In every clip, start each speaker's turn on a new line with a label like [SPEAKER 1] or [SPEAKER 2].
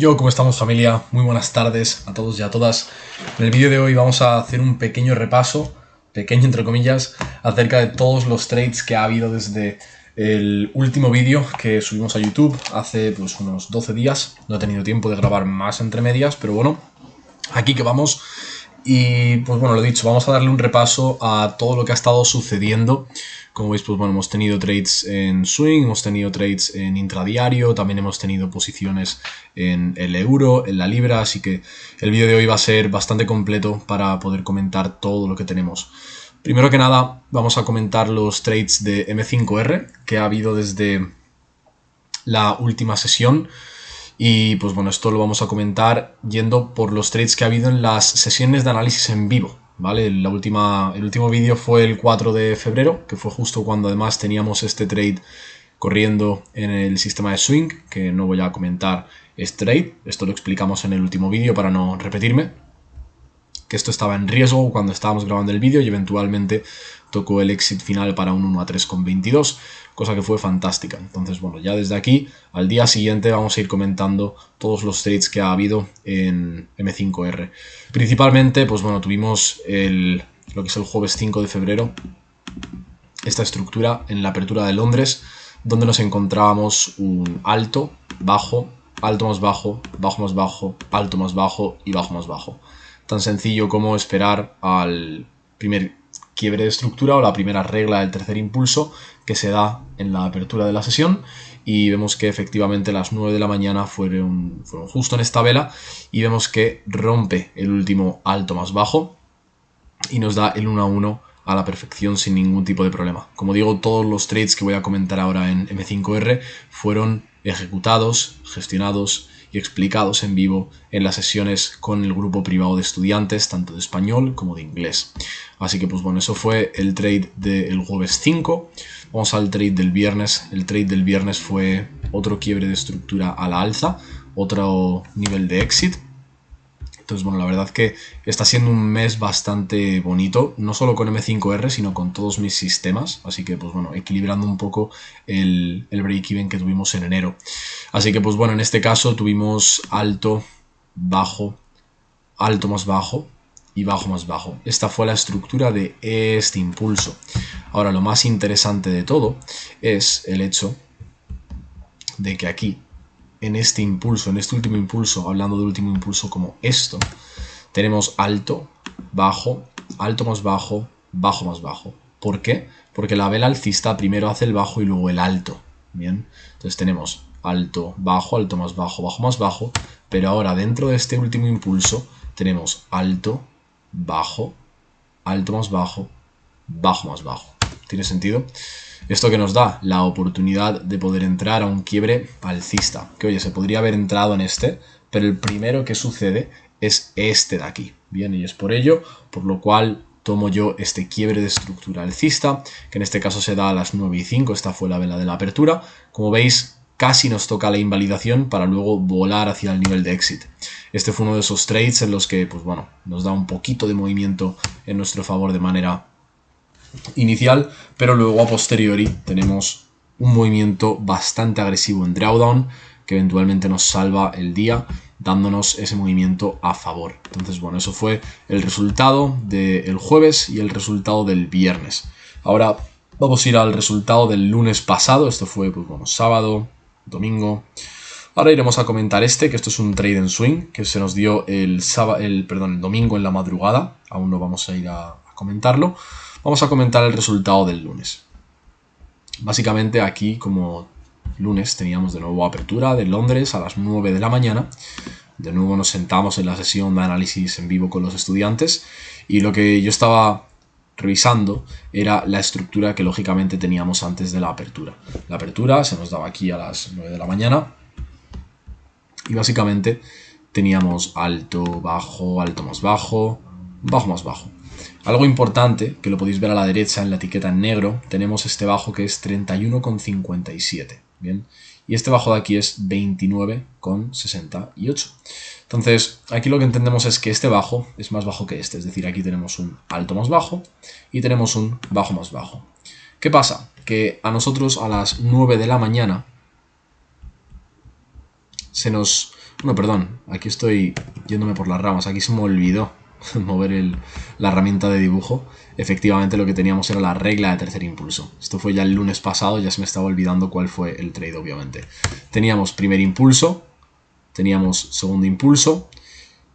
[SPEAKER 1] ¿Cómo estamos, familia? Muy buenas tardes a todos y a todas. En el vídeo de hoy vamos a hacer un pequeño repaso, pequeño entre comillas, acerca de todos los trades que ha habido desde el último vídeo que subimos a YouTube hace unos 12 días. No he tenido tiempo de grabar más entre medias, pero bueno, aquí que vamos. Y pues bueno, lo dicho, vamos a darle un repaso a todo lo que ha estado sucediendo. Como veis, pues bueno, hemos tenido trades en swing, hemos tenido trades en intradiario, también hemos tenido posiciones en el euro, en la libra, así que el vídeo de hoy va a ser bastante completo para poder comentar todo lo que tenemos. Primero que nada, vamos a comentar los trades de M5R que ha habido desde la última sesión. Y pues bueno, esto lo vamos a comentar yendo por los trades que ha habido en las sesiones de análisis en vivo, ¿vale? El último vídeo fue el 4 de febrero, que fue justo cuando además teníamos este trade corriendo en el sistema de swing, que no voy a comentar este trade, esto lo explicamos en el último vídeo para no repetirme, que esto estaba en riesgo cuando estábamos grabando el vídeo y eventualmente tocó el exit final para un 1 a 3,22, cosa que fue fantástica. Entonces, bueno, ya desde aquí, al día siguiente vamos a ir comentando todos los trades que ha habido en M5R. Principalmente, pues bueno, tuvimos lo que es el jueves 5 de febrero, esta estructura en la apertura de Londres, donde nos encontrábamos un alto, bajo, alto más bajo, bajo más bajo, alto más bajo y bajo más bajo. Tan sencillo como esperar al primer quiebre de estructura o la primera regla del tercer impulso que se da en la apertura de la sesión, y vemos que efectivamente las 9 de la mañana fueron justo en esta vela y vemos que rompe el último alto más bajo y nos da el 1 a 1 a la perfección sin ningún tipo de problema. Como digo, todos los trades que voy a comentar ahora en M5R fueron ejecutados, gestionados y explicados en vivo en las sesiones con el grupo privado de estudiantes, tanto de español como de inglés. Así que pues bueno, eso fue el trade del jueves 5. Vamos al trade del viernes. El trade del viernes fue otro quiebre de estructura a la alza, otro nivel de exit. Entonces, bueno, la verdad que está siendo un mes bastante bonito, no solo con M5R, sino con todos mis sistemas. Así que, pues bueno, equilibrando un poco el break-even que tuvimos en enero. Así que, pues bueno, en este caso tuvimos alto, bajo, alto más bajo y bajo más bajo. Esta fue la estructura de este impulso. Ahora, lo más interesante de todo es el hecho de que aquí, en este impulso, en este último impulso, hablando del último impulso como esto, tenemos alto, bajo, alto más bajo, bajo más bajo. ¿Por qué? Porque la vela alcista primero hace el bajo y luego el alto. Bien, entonces tenemos alto, bajo más bajo, bajo más bajo, pero ahora dentro de este último impulso tenemos alto, bajo, alto más bajo, bajo más bajo. ¿Tiene sentido? Esto que nos da la oportunidad de poder entrar a un quiebre alcista. Que oye, se podría haber entrado en este, pero el primero que sucede es este de aquí. Bien, y es por ello, por lo cual tomo yo este quiebre de estructura alcista, que en este caso se da a las 9:05, esta fue la vela de la apertura. Como veis, casi nos toca la invalidación para luego volar hacia el nivel de exit. Este fue uno de esos trades en los que, pues bueno, nos da un poquito de movimiento en nuestro favor de manera inicial, pero luego a posteriori tenemos un movimiento bastante agresivo en drawdown que eventualmente nos salva el día dándonos ese movimiento a favor. Entonces, bueno, eso fue el resultado del jueves y el resultado del viernes. Ahora vamos a ir al resultado del lunes pasado. Esto fue, pues bueno, sábado, domingo. Ahora iremos a comentar que esto es un trade en swing que se nos dio el domingo en la madrugada. Aún no vamos a ir a comentarlo. Vamos a comentar el resultado del lunes. Básicamente aquí, como lunes, teníamos de nuevo apertura de Londres a las 9 de la mañana. De nuevo nos sentamos en la sesión de análisis en vivo con los estudiantes y lo que yo estaba revisando era la estructura que lógicamente teníamos antes de la apertura. La apertura se nos daba aquí a las 9 de la mañana y básicamente teníamos alto, bajo más bajo, bajo más bajo. Algo importante, que lo podéis ver a la derecha en la etiqueta en negro, tenemos este bajo que es 31,57, ¿bien? Y este bajo de aquí es 29,68. Entonces, aquí lo que entendemos es que este bajo es más bajo que este, es decir, aquí tenemos un alto más bajo y tenemos un bajo más bajo. ¿Qué pasa? Que a nosotros a las 9 de la mañana se nos... Bueno, perdón, aquí estoy yéndome por las ramas. Aquí se me olvidó mover la herramienta de dibujo. Efectivamente lo que teníamos era la regla de tercer impulso. Esto fue ya el lunes pasado, ya se me estaba olvidando cuál fue el trade, obviamente. Teníamos primer impulso, teníamos segundo impulso,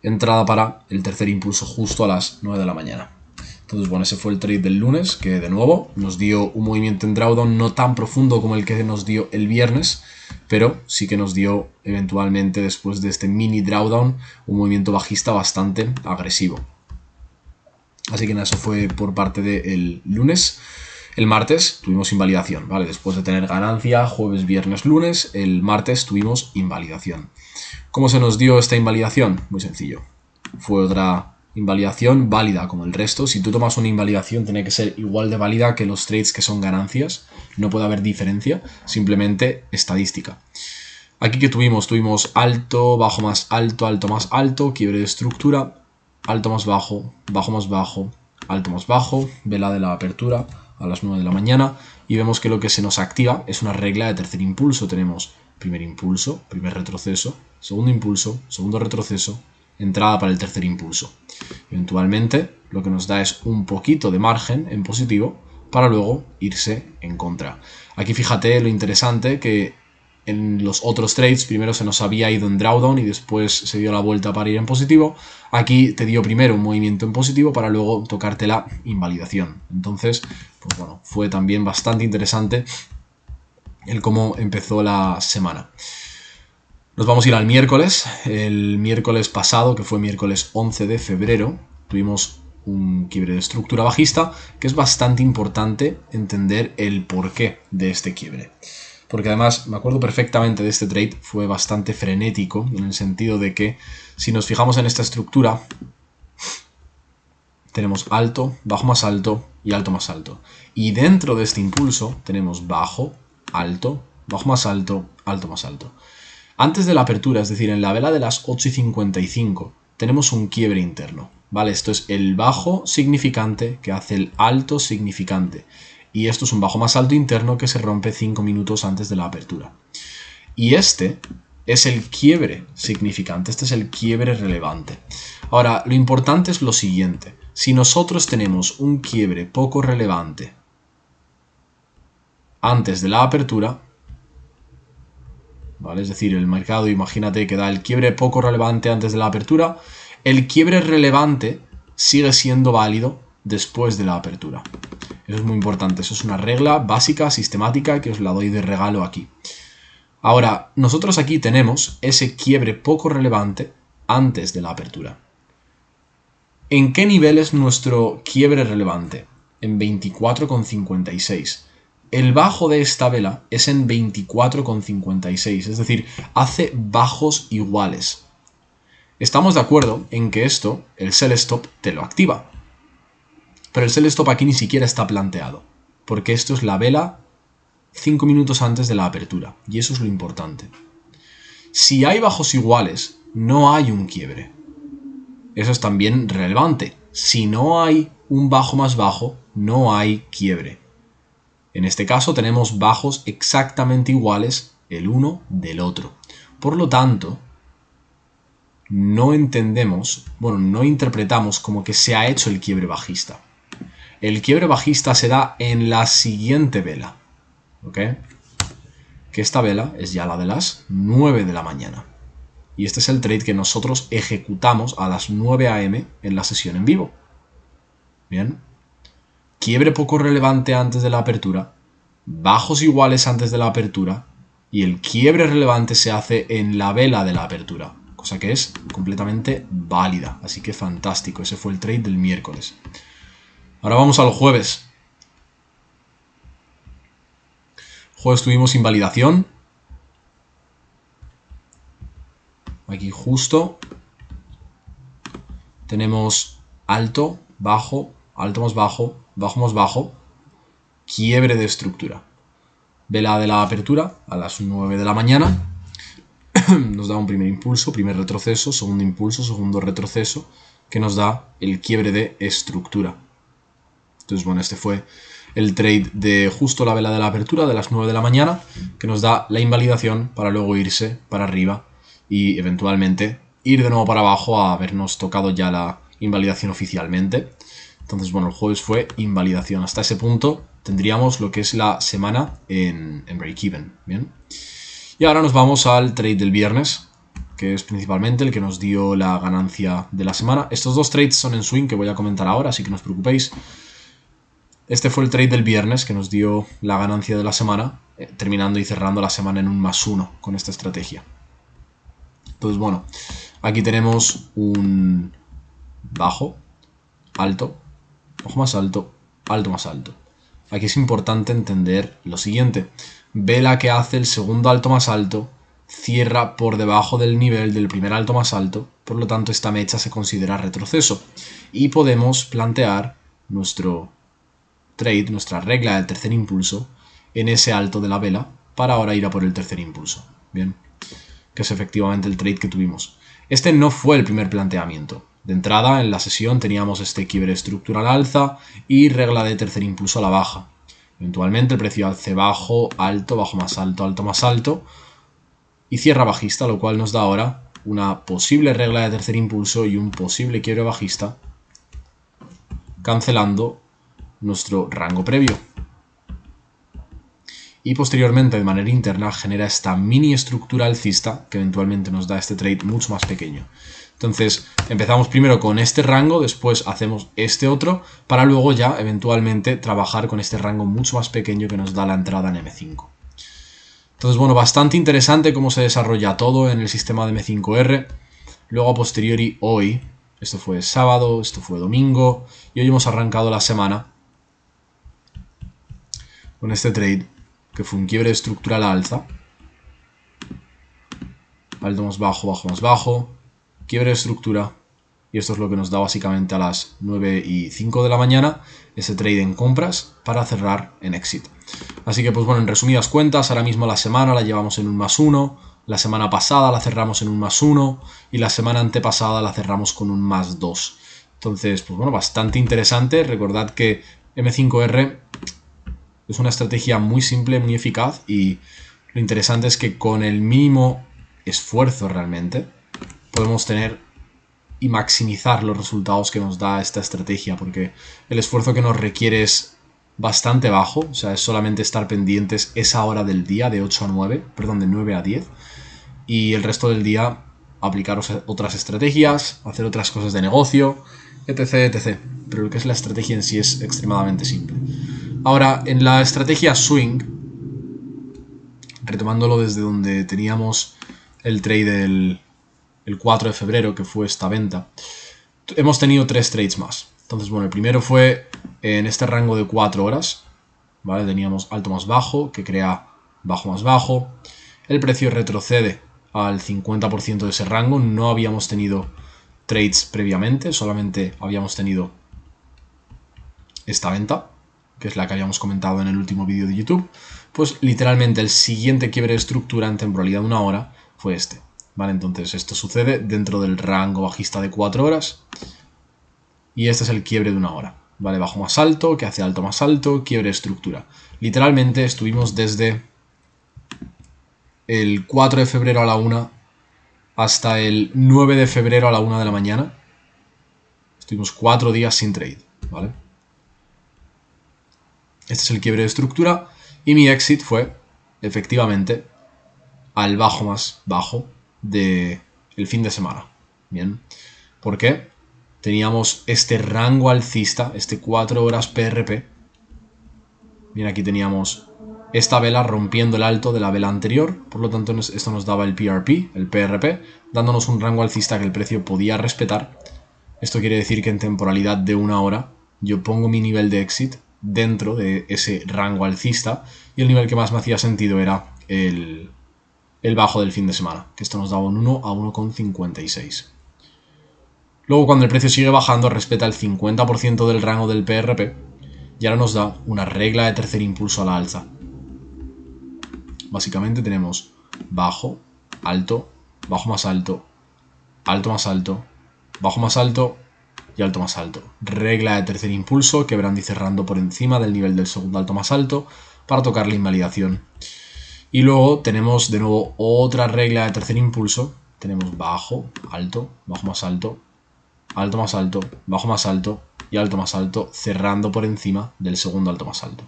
[SPEAKER 1] entrada para el tercer impulso justo a las 9 de la mañana. Entonces, bueno, ese fue el trade del lunes, que de nuevo nos dio un movimiento en drawdown no tan profundo como el que nos dio el viernes, pero sí que nos dio eventualmente, después de este mini drawdown, un movimiento bajista bastante agresivo. Así que nada, eso fue por parte del lunes. El martes tuvimos invalidación, ¿vale? Después de tener ganancia jueves, viernes, lunes, el martes tuvimos invalidación. ¿Cómo se nos dio esta invalidación? Muy sencillo. Fue otra invalidación válida como el resto. Si tú tomas una invalidación, tiene que ser igual de válida que los trades que son ganancias. No puede haber diferencia, simplemente estadística. Aquí que tuvimos alto, bajo más alto, alto más alto, quiebre de estructura, alto más bajo más bajo, alto más bajo, vela de la apertura a las 9 de la mañana, y vemos que lo que se nos activa es una regla de tercer impulso. Tenemos primer impulso, primer retroceso, segundo retroceso, entrada para el tercer impulso. Eventualmente lo que nos da es un poquito de margen en positivo para luego irse en contra. Aquí fíjate lo interesante que en los otros trades primero se nos había ido en drawdown y después se dio la vuelta para ir en positivo. Aquí te dio primero un movimiento en positivo para luego tocarte la invalidación. Entonces, pues bueno, fue también bastante interesante el cómo empezó la semana. Nos vamos a ir al miércoles. El miércoles pasado, que fue miércoles 11 de febrero, tuvimos un quiebre de estructura bajista, que es bastante importante entender el porqué de este quiebre. Porque además me acuerdo perfectamente de este trade, fue bastante frenético, en el sentido de que si nos fijamos en esta estructura, tenemos alto, bajo más alto y alto más alto. Y dentro de este impulso tenemos bajo, alto, bajo más alto, alto más alto. Antes de la apertura, es decir, en la vela de las 8:55, tenemos un quiebre interno, ¿vale? Esto es el bajo significante que hace el alto significante. Y esto es un bajo más alto interno que se rompe 5 minutos antes de la apertura. Y este es el quiebre significante, este es el quiebre relevante. Ahora, lo importante es lo siguiente. Si nosotros tenemos un quiebre poco relevante antes de la apertura, ¿vale? Es decir, el mercado, imagínate que da el quiebre poco relevante antes de la apertura, el quiebre relevante sigue siendo válido después de la apertura. Eso es muy importante, eso es una regla básica, sistemática, que os la doy de regalo aquí. Ahora, nosotros aquí tenemos ese quiebre poco relevante antes de la apertura. ¿En qué nivel es nuestro quiebre relevante? En 24,56. El bajo de esta vela es en 24,56, es decir, hace bajos iguales. Estamos de acuerdo en que esto, el sell stop, te lo activa. Pero el sell stop aquí ni siquiera está planteado, porque esto es la vela 5 minutos antes de la apertura, y eso es lo importante. Si hay bajos iguales, no hay un quiebre. Eso es también relevante. Si no hay un bajo más bajo, no hay quiebre. En este caso tenemos bajos exactamente iguales el uno del otro. Por lo tanto, no entendemos, no interpretamos como que se ha hecho el quiebre bajista. El quiebre bajista se da en la siguiente vela, ¿ok? Que esta vela es ya la de las 9 de la mañana. Y este es el trade que nosotros ejecutamos a las 9 AM en la sesión en vivo. Bien. Quiebre poco relevante antes de la apertura, bajos iguales antes de la apertura, y el quiebre relevante se hace en la vela de la apertura, cosa que es completamente válida. Así que fantástico, ese fue el trade del miércoles. Ahora vamos al jueves. Jueves tuvimos invalidación. Aquí justo tenemos alto, bajo, alto más bajo, bajo más bajo, quiebre de estructura. Vela de la apertura a las 9 de la mañana. Nos da un primer impulso, primer retroceso, segundo impulso, segundo retroceso, que nos da el quiebre de estructura. Entonces, bueno, este fue el trade de justo la vela de la apertura de las 9 de la mañana, que nos da la invalidación para luego irse para arriba y eventualmente ir de nuevo para abajo a habernos tocado ya la invalidación oficialmente. Entonces, bueno, el jueves fue invalidación. Hasta ese punto tendríamos lo que es la semana en break-even, ¿bien? Y ahora nos vamos al trade del viernes, que es principalmente el que nos dio la ganancia de la semana. Estos dos trades son en swing que voy a comentar ahora, así que no os preocupéis. Este fue el trade del viernes que nos dio la ganancia de la semana, terminando y cerrando la semana en un +1 con esta estrategia. Entonces, bueno, aquí tenemos un bajo, alto, bajo más alto, alto más alto. Aquí es importante entender lo siguiente. Vela que hace el segundo alto más alto cierra por debajo del nivel del primer alto más alto, por lo tanto esta mecha se considera retroceso. Y podemos plantear nuestro trade, nuestra regla del tercer impulso, en ese alto de la vela para ahora ir a por el tercer impulso. Bien, que es efectivamente el trade que tuvimos. Este no fue el primer planteamiento. De entrada, en la sesión teníamos este quiebre estructural alza y regla de tercer impulso a la baja. Eventualmente el precio hace bajo, alto, bajo más alto y cierra bajista, lo cual nos da ahora una posible regla de tercer impulso y un posible quiebre bajista, cancelando nuestro rango previo. Y posteriormente, de manera interna, genera esta mini estructura alcista que eventualmente nos da este trade mucho más pequeño. Entonces, empezamos primero con este rango, después hacemos este otro, para luego ya, eventualmente, trabajar con este rango mucho más pequeño que nos da la entrada en M5. Entonces, bueno, bastante interesante cómo se desarrolla todo en el sistema de M5R. Luego, a posteriori, hoy, esto fue sábado, esto fue domingo, y hoy hemos arrancado la semana con este trade, que fue un quiebre estructural alza. Alto más bajo, bajo más bajo, quiebre de estructura. Y esto es lo que nos da básicamente a las 9:05 de la mañana ese trade en compras para cerrar en exit. Así que pues bueno, en resumidas cuentas, ahora mismo la semana la llevamos en un +1, la semana pasada la cerramos en un +1 y la semana antepasada la cerramos con un +2. Entonces, pues bueno, bastante interesante. Recordad que M5R es una estrategia muy simple, muy eficaz y lo interesante es que con el mínimo esfuerzo realmente podemos tener y maximizar los resultados que nos da esta estrategia, porque el esfuerzo que nos requiere es bastante bajo, o sea, es solamente estar pendientes esa hora del día de 8 a 9, perdón, de 9 a 10, y el resto del día aplicar otras estrategias, hacer otras cosas de negocio, etc, etc. Pero lo que es la estrategia en sí es extremadamente simple. Ahora, en la estrategia swing, retomándolo desde donde teníamos el trade el 4 de febrero, que fue esta venta, hemos tenido 3 trades más. Entonces, bueno, el primero fue en este rango de 4 horas, ¿vale? Teníamos alto más bajo, que crea bajo más bajo. El precio retrocede al 50% de ese rango. No habíamos tenido trades previamente, solamente habíamos tenido esta venta, que es la que habíamos comentado en el último vídeo de YouTube. Pues literalmente el siguiente quiebre de estructura en temporalidad de 1 hora fue este. ¿Vale? Entonces esto sucede dentro del rango bajista de 4 horas y este es el quiebre de 1 hora. ¿Vale? Bajo más alto, que hace alto más alto, quiebre de estructura. Literalmente estuvimos desde el 4 de febrero a la 1 hasta el 9 de febrero a la 1 de la mañana. Estuvimos 4 días sin trade. ¿Vale? Este es el quiebre de estructura y mi exit fue efectivamente al bajo más bajo del fin de semana. Bien, ¿por qué? Teníamos este rango alcista, este 4 horas PRP. Bien, aquí teníamos esta vela rompiendo el alto de la vela anterior, por lo tanto esto nos daba el PRP, el PRP, dándonos un rango alcista que el precio podía respetar. Esto quiere decir que en temporalidad de 1 hora yo pongo mi nivel de exit dentro de ese rango alcista y el nivel que más me hacía sentido era el bajo del fin de semana, que esto nos daba un 1 a 1,56. Luego cuando el precio sigue bajando respeta el 50% del rango del PRP y ahora nos da una regla de tercer impulso a la alza. Básicamente tenemos bajo, alto, bajo más alto, alto más alto, bajo más alto y alto más alto. Regla de tercer impulso, quebrando y cerrando por encima del nivel del segundo alto más alto para tocar la invalidación. Y luego tenemos de nuevo otra regla de tercer impulso tenemos bajo, alto, bajo más alto, alto más alto, bajo más alto y alto más alto, cerrando por encima del segundo alto más alto.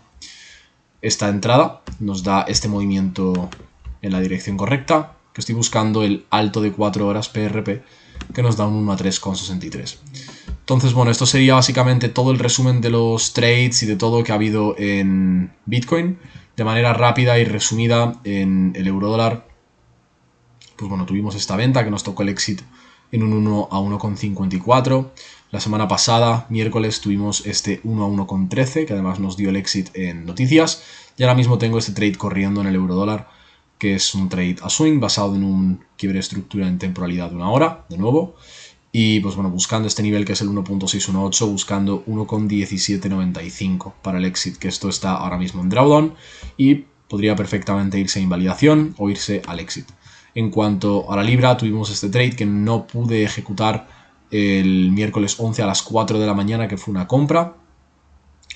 [SPEAKER 1] Esta entrada nos da este movimiento en la dirección correcta, que estoy buscando el alto de 4 horas PRP, que nos da un 1 a 3,63. Entonces, bueno, esto sería básicamente todo el resumen de los trades y de todo que ha habido en Bitcoin. De manera rápida y resumida, en el euro dólar, pues bueno, tuvimos esta venta que nos tocó el exit en un 1 a 1,54. La semana pasada, miércoles, tuvimos este 1 a 1,13, que además nos dio el exit en noticias. Y ahora mismo tengo este trade corriendo en el euro dólar, que es un trade a swing basado en un quiebre de estructura en temporalidad de 1 hora, de nuevo. Y pues bueno, buscando este nivel que es el 1.618, buscando 1,1795 para el exit, que esto está ahora mismo en drawdown y podría perfectamente irse a invalidación o irse al exit. En cuanto a la libra, tuvimos este trade que no pude ejecutar el miércoles 11 a las 4 de la mañana, que fue una compra.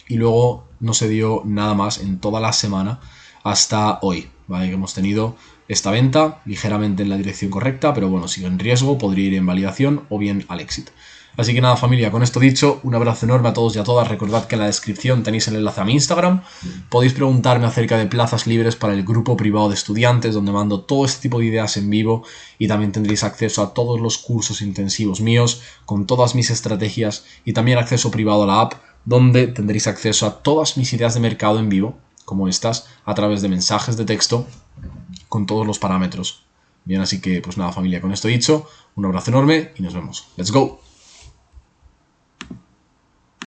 [SPEAKER 1] Y luego no se dio nada más en toda la semana hasta hoy, ¿vale? Que hemos tenido esta venta ligeramente en la dirección correcta, pero bueno, sigue en riesgo, podría ir en validación o bien al exit. Así que nada, familia, con esto dicho, un abrazo enorme a todos y a todas. Recordad que en la descripción tenéis el enlace a mi Instagram. Podéis preguntarme acerca de plazas libres para el grupo privado de estudiantes, donde mando todo este tipo de ideas en vivo, y también tendréis acceso a todos los cursos intensivos míos, con todas mis estrategias, y también acceso privado a la app, donde tendréis acceso a todas mis ideas de mercado en vivo, como estas, a través de mensajes de texto, con todos los parámetros. Bien, así que pues nada, familia, con esto dicho, un abrazo enorme y nos vemos. ¡Let's go!